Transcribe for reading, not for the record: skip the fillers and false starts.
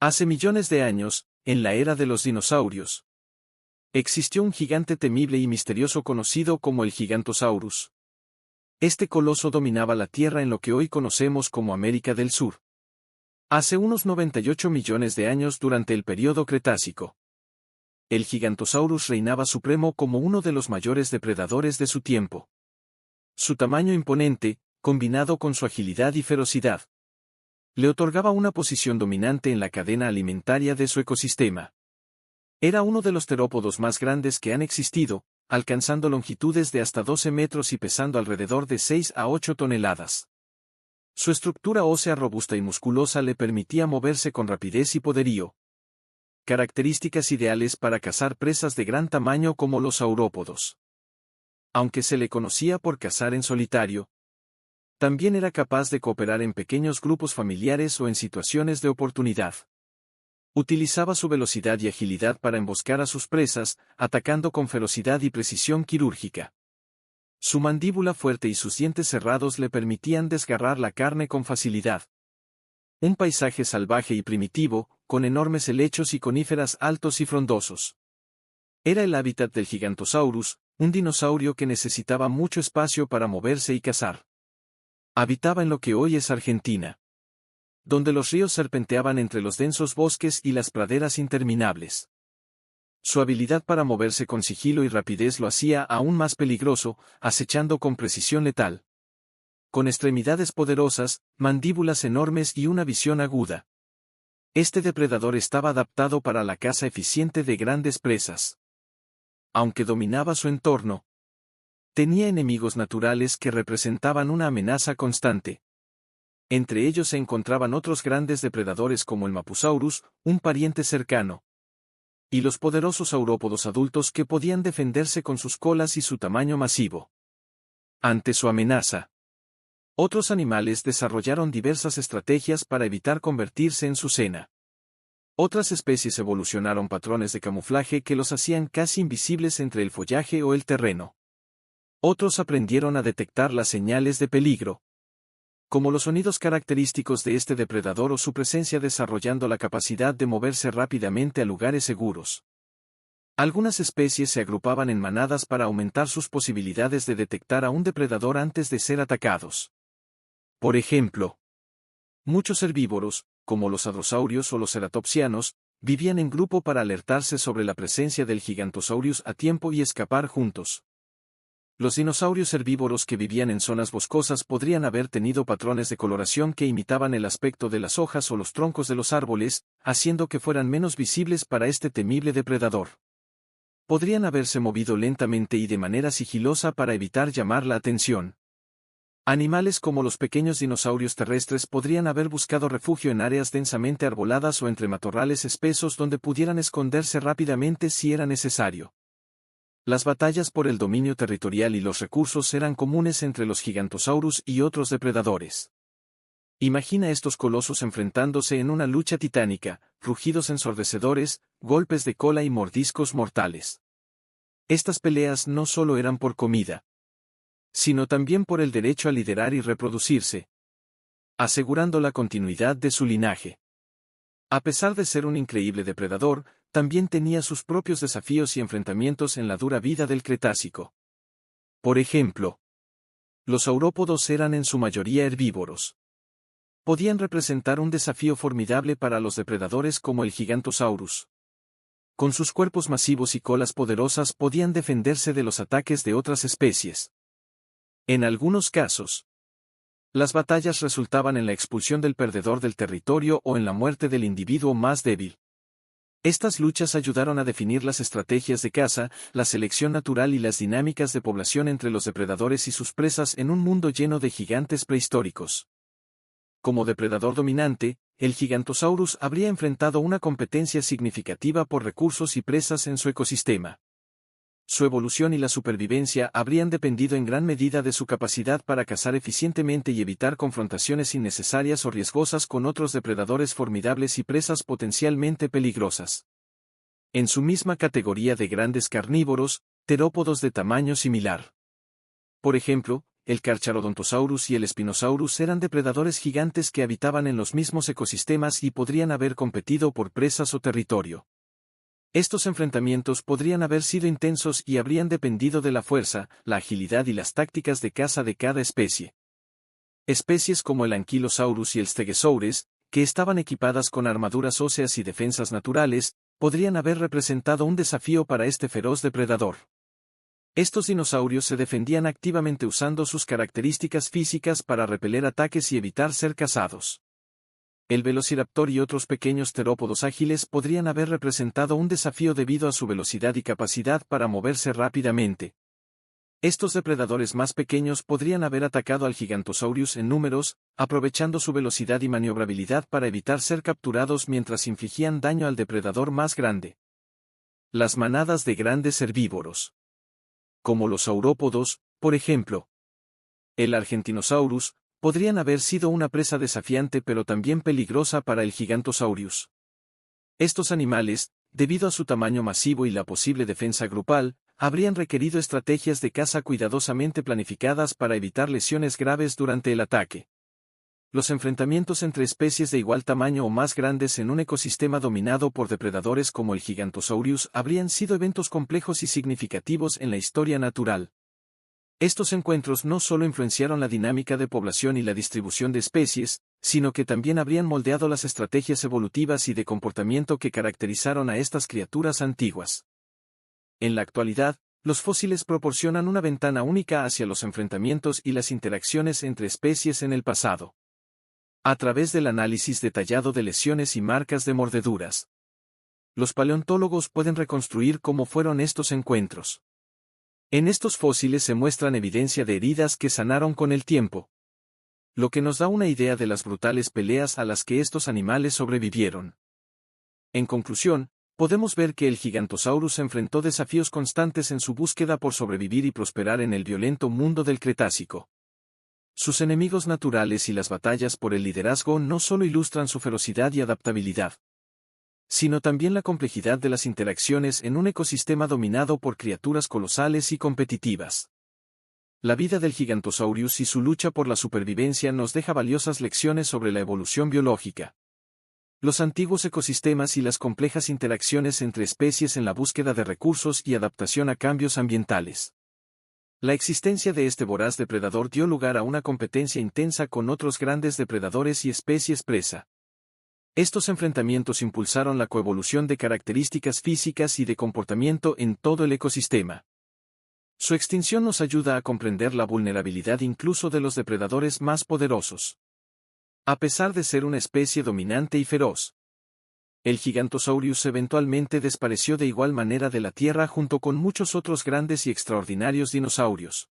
Hace millones de años, en la era de los dinosaurios, existió un gigante temible y misterioso conocido como el Gigantosaurus. Este coloso dominaba la Tierra en lo que hoy conocemos como América del Sur. Hace unos 98 millones de años durante el período Cretácico. El Gigantosaurus reinaba supremo como uno de los mayores depredadores de su tiempo. Su tamaño imponente, combinado con su agilidad y ferocidad, le otorgaba una posición dominante en la cadena alimentaria de su ecosistema. Era uno de los terópodos más grandes que han existido, alcanzando longitudes de hasta 12 metros y pesando alrededor de 6 a 8 toneladas. Su estructura ósea robusta y musculosa le permitía moverse con rapidez y poderío, características ideales para cazar presas de gran tamaño como los saurópodos. Aunque se le conocía por cazar en solitario, también era capaz de cooperar en pequeños grupos familiares o en situaciones de oportunidad. Utilizaba su velocidad y agilidad para emboscar a sus presas, atacando con ferocidad y precisión quirúrgica. Su mandíbula fuerte y sus dientes cerrados le permitían desgarrar la carne con facilidad. Un paisaje salvaje y primitivo, con enormes helechos y coníferas altos y frondosos. Era el hábitat del Gigantosaurus, un dinosaurio que necesitaba mucho espacio para moverse y cazar. Habitaba en lo que hoy es Argentina, donde los ríos serpenteaban entre los densos bosques y las praderas interminables. Su habilidad para moverse con sigilo y rapidez lo hacía aún más peligroso, acechando con precisión letal. Con extremidades poderosas, mandíbulas enormes y una visión aguda. Este depredador estaba adaptado para la caza eficiente de grandes presas. Aunque dominaba su entorno, tenía enemigos naturales que representaban una amenaza constante. Entre ellos se encontraban otros grandes depredadores como el Mapusaurus, un pariente cercano, y los poderosos saurópodos adultos que podían defenderse con sus colas y su tamaño masivo. Ante su amenaza, otros animales desarrollaron diversas estrategias para evitar convertirse en su cena. Otras especies evolucionaron patrones de camuflaje que los hacían casi invisibles entre el follaje o el terreno. Otros aprendieron a detectar las señales de peligro, como los sonidos característicos de este depredador o su presencia, desarrollando la capacidad de moverse rápidamente a lugares seguros. Algunas especies se agrupaban en manadas para aumentar sus posibilidades de detectar a un depredador antes de ser atacados. Por ejemplo, muchos herbívoros, como los hadrosaurios o los ceratopsianos, vivían en grupo para alertarse sobre la presencia del Gigantosaurus a tiempo y escapar juntos. Los dinosaurios herbívoros que vivían en zonas boscosas podrían haber tenido patrones de coloración que imitaban el aspecto de las hojas o los troncos de los árboles, haciendo que fueran menos visibles para este temible depredador. Podrían haberse movido lentamente y de manera sigilosa para evitar llamar la atención. Animales como los pequeños dinosaurios terrestres podrían haber buscado refugio en áreas densamente arboladas o entre matorrales espesos donde pudieran esconderse rápidamente si era necesario. Las batallas por el dominio territorial y los recursos eran comunes entre los Gigantosaurus y otros depredadores. Imagina estos colosos enfrentándose en una lucha titánica, rugidos ensordecedores, golpes de cola y mordiscos mortales. Estas peleas no solo eran por comida, sino también por el derecho a liderar y reproducirse, asegurando la continuidad de su linaje. A pesar de ser un increíble depredador, también tenía sus propios desafíos y enfrentamientos en la dura vida del Cretácico. Por ejemplo, los saurópodos eran en su mayoría herbívoros. Podían representar un desafío formidable para los depredadores como el Gigantosaurus. Con sus cuerpos masivos y colas poderosas podían defenderse de los ataques de otras especies. En algunos casos, las batallas resultaban en la expulsión del perdedor del territorio o en la muerte del individuo más débil. Estas luchas ayudaron a definir las estrategias de caza, la selección natural y las dinámicas de población entre los depredadores y sus presas en un mundo lleno de gigantes prehistóricos. Como depredador dominante, el Gigantosaurus habría enfrentado una competencia significativa por recursos y presas en su ecosistema. Su evolución y la supervivencia habrían dependido en gran medida de su capacidad para cazar eficientemente y evitar confrontaciones innecesarias o riesgosas con otros depredadores formidables y presas potencialmente peligrosas. En su misma categoría de grandes carnívoros, terópodos de tamaño similar. Por ejemplo, el Carcharodontosaurus y el Spinosaurus eran depredadores gigantes que habitaban en los mismos ecosistemas y podrían haber competido por presas o territorio. Estos enfrentamientos podrían haber sido intensos y habrían dependido de la fuerza, la agilidad y las tácticas de caza de cada especie. Especies como el Ankylosaurus y el Stegosaurus, que estaban equipadas con armaduras óseas y defensas naturales, podrían haber representado un desafío para este feroz depredador. Estos dinosaurios se defendían activamente usando sus características físicas para repeler ataques y evitar ser cazados. El Velociraptor y otros pequeños terópodos ágiles podrían haber representado un desafío debido a su velocidad y capacidad para moverse rápidamente. Estos depredadores más pequeños podrían haber atacado al Gigantosaurus en números, aprovechando su velocidad y maniobrabilidad para evitar ser capturados mientras infligían daño al depredador más grande. Las manadas de grandes herbívoros, como los saurópodos, por ejemplo. El Argentinosaurus, podrían haber sido una presa desafiante pero también peligrosa para el Gigantosaurus. Estos animales, debido a su tamaño masivo y la posible defensa grupal, habrían requerido estrategias de caza cuidadosamente planificadas para evitar lesiones graves durante el ataque. Los enfrentamientos entre especies de igual tamaño o más grandes en un ecosistema dominado por depredadores como el Gigantosaurus habrían sido eventos complejos y significativos en la historia natural. Estos encuentros no solo influenciaron la dinámica de población y la distribución de especies, sino que también habrían moldeado las estrategias evolutivas y de comportamiento que caracterizaron a estas criaturas antiguas. En la actualidad, los fósiles proporcionan una ventana única hacia los enfrentamientos y las interacciones entre especies en el pasado. A través del análisis detallado de lesiones y marcas de mordeduras, los paleontólogos pueden reconstruir cómo fueron estos encuentros. En estos fósiles se muestran evidencia de heridas que sanaron con el tiempo, lo que nos da una idea de las brutales peleas a las que estos animales sobrevivieron. En conclusión, podemos ver que el Gigantosaurus enfrentó desafíos constantes en su búsqueda por sobrevivir y prosperar en el violento mundo del Cretácico. Sus enemigos naturales y las batallas por el liderazgo no solo ilustran su ferocidad y adaptabilidad, sino también la complejidad de las interacciones en un ecosistema dominado por criaturas colosales y competitivas. La vida del Gigantosaurus y su lucha por la supervivencia nos deja valiosas lecciones sobre la evolución biológica, los antiguos ecosistemas y las complejas interacciones entre especies en la búsqueda de recursos y adaptación a cambios ambientales. La existencia de este voraz depredador dio lugar a una competencia intensa con otros grandes depredadores y especies presa. Estos enfrentamientos impulsaron la coevolución de características físicas y de comportamiento en todo el ecosistema. Su extinción nos ayuda a comprender la vulnerabilidad incluso de los depredadores más poderosos. A pesar de ser una especie dominante y feroz, el Gigantosaurus eventualmente desapareció de igual manera de la Tierra junto con muchos otros grandes y extraordinarios dinosaurios.